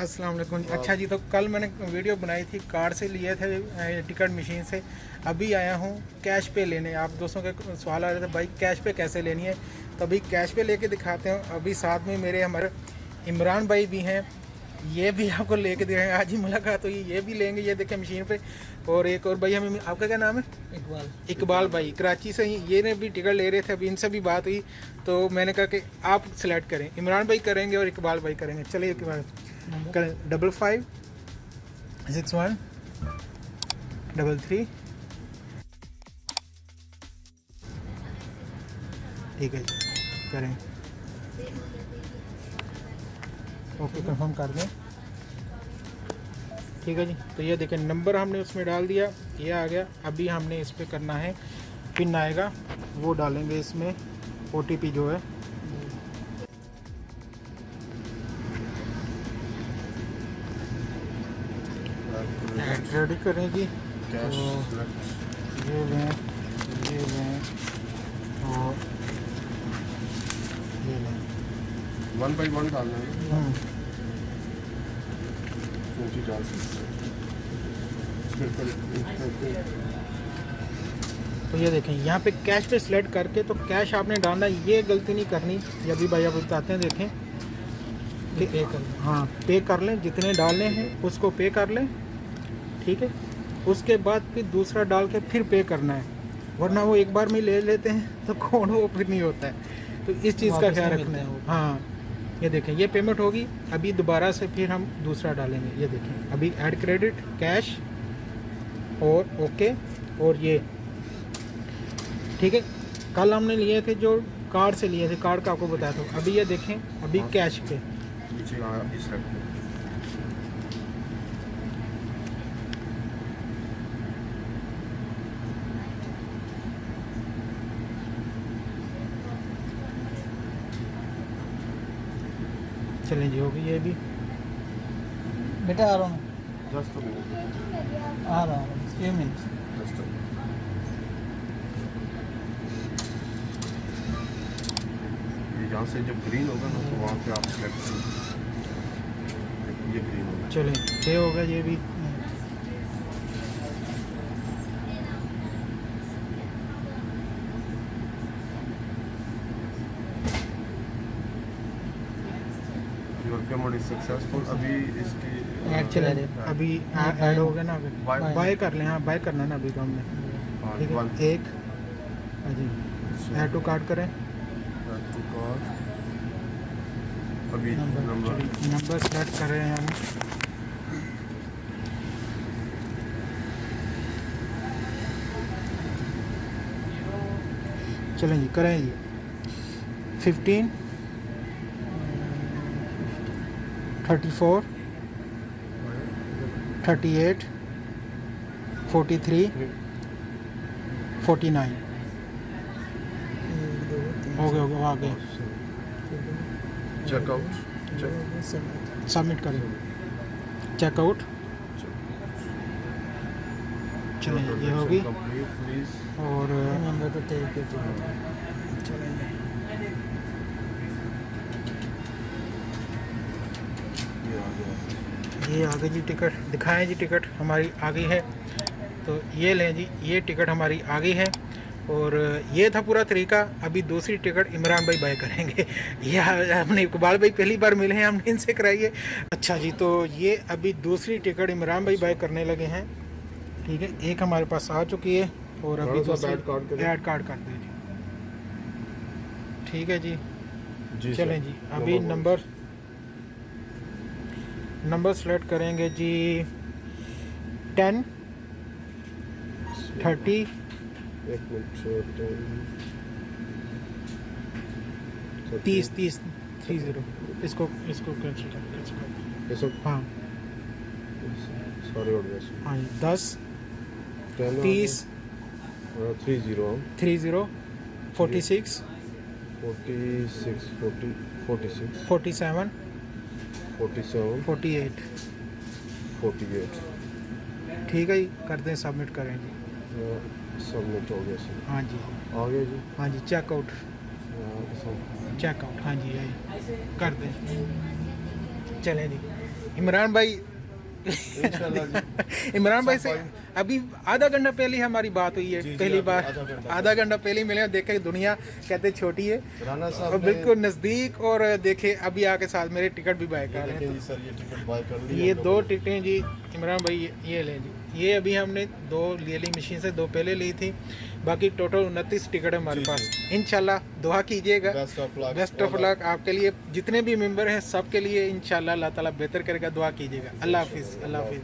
अस्सलाम वालेकुम। अच्छा जी, तो कल मैंने वीडियो बनाई थी, कार्ड से लिए थे टिकट मशीन से। अभी आया हूँ कैश पे लेने। आप दोस्तों के सवाल आ रहे थे भाई कैश पे कैसे लेनी है, तो अभी कैश पे लेके दिखाते हैं। अभी साथ में मेरे हमारे इमरान भाई भी हैं, ये भी आपको लेके दिखाएंगे। आज ही मुलाकात हुई, ये भी लेंगे। ये देखें मशीन पे। और एक और भाई, हमें आपका क्या नाम है? इकबाल भाई, कराची से ही। ये ने भी टिकट ले रहे थे, अभी इनसे भी बात हुई, तो मैंने कहा कि आप सेलेक्ट करें। इमरान भाई करेंगे और इकबाल भाई करेंगे। चलिए इकबाल करें। 556133। ठीक है जी, करें। ओके, कंफर्म कर दें। ठीक है जी, तो ये देखें नंबर हमने उसमें डाल दिया, ये आ गया। अभी हमने इस पर करना है, पिन आएगा वो डालेंगे इसमें, OTP जो है। रेडी करेंगी तो ये लें, ये लें और ये लें। 1 by 1 डालना है। ऊँची डाल सकते हैं। तो ये देखें यहाँ पे कैश पे सिलेक्ट करके, तो कैश आपने डालना, ये गलती नहीं करनी। ये अभी भाई आप बताते हैं, देखें कि पे कर लें। हाँ, पे कर लें, जितने डालने हैं उसको पे कर लें। ठीक है, उसके बाद फिर दूसरा डाल के फिर पे करना है, वरना वो एक बार में ले लेते हैं तो कौन वो फिर नहीं होता है। तो इस चीज़ का ख्याल रखना है। हाँ, ये देखें ये पेमेंट होगी। अभी दोबारा से फिर हम दूसरा डालेंगे। ये देखें अभी ऐड क्रेडिट कैश और ओके और ये। ठीक है, कल हमने लिए थे जो कार्ड से लिए थे, कार्ड का आपको बताया था। अभी ये देखें, अभी कैश पे। नीचे अभी सेलेक्ट करें। चलें जी, होगी ये भी। बेटा आ रहा हूँ, जस्ट आ रहा हूँ, few minutes। यहाँ से जब ग्रीन होगा ना तो वहाँ पे आप सेलेक्ट करें। ये ग्रीन होगा। चलें, ये होगा ये भी। Your payment is successful. अभी इसकी ऐड चला रहे, अभी ऐड हो गया ना। अभी बाय कर लें। हाँ, बाय करना ना अभी तो हमने। ठीक है, एक हाँ जी, ऐड टू कार्ड करें। अभी नंबर सेलेक्ट कर रहे हैं हम। चलें जी, करें जी। 15 34 38 43 49। हो गया, हो गया, आ गया। चेकआउट सबमिट करें, चेकआउट। चलें, ये होगी। और नंबर तो टेक इट। चलें, ये आ गई जी टिकट। दिखाएं जी, टिकट हमारी आ गई है। तो ये लें जी, ये टिकट हमारी आ गई है। और ये था पूरा तरीका। अभी दूसरी टिकट इमरान भाई बाय करेंगे। ये हमने इकबाल भाई पहली बार मिले हैं, हमने इनसे कराई है। अच्छा जी, तो ये अभी दूसरी टिकट इमरान भाई बाय करने लगे हैं। ठीक है, एक हमारे पास आ चुकी है और अभी ऐड कार्ड कर दें जी। ठीक है जी, चलें जी। अभी नंबर सेलेक्ट करेंगे जी। 10 30 30 30 30। इसको कैंसिल कर। हाँ सॉरी, हाँ जी, 10 30 30 30 46 46 46 47 47 48। 48। ठीक है जी, कर दें, सबमिट करें जी। सबमिट हो गया सर। हाँ जी, आ गया जी। हाँ जी, चेकआउट। सब चेकआउट, हाँ जी, यही कर दें। चलें जी। इमरान भाई इंशाल्लाह जी। इमरान भाई से सब भाई। अभी आधा घंटा पहले हमारी बात हुई है, जी, जी, पहली अभी बार आधा घंटा आधा घंटा पहले ही मिले और देखे दुनिया कहते छोटी है राना और साहब ने बिल्कुल नज़दीक। और देखे अभी आके साथ मेरे टिकट भी बाय कर रहे देखिए हैं। जी सर, ये टिकट बाय कर तो ली ये हम 2 लोगों ने। टिकटें जी इमरान भाई ये लें जी। ये अभी हमने 2 ले ली मशीन से, 2 पहले ली थी, बाकी टोटल 29 टिकट है हमारे जी, पास। इंशाल्लाह दुआ कीजिएगा, best of luck, best of luck आपके लिए, जितने भी मेंबर हैं सबके लिए इंशाल्लाह अल्लाह ताला बेहतर करेगा। दुआ कीजिएगा। अल्लाह हाफिज़, अल्लाह हाफिज़।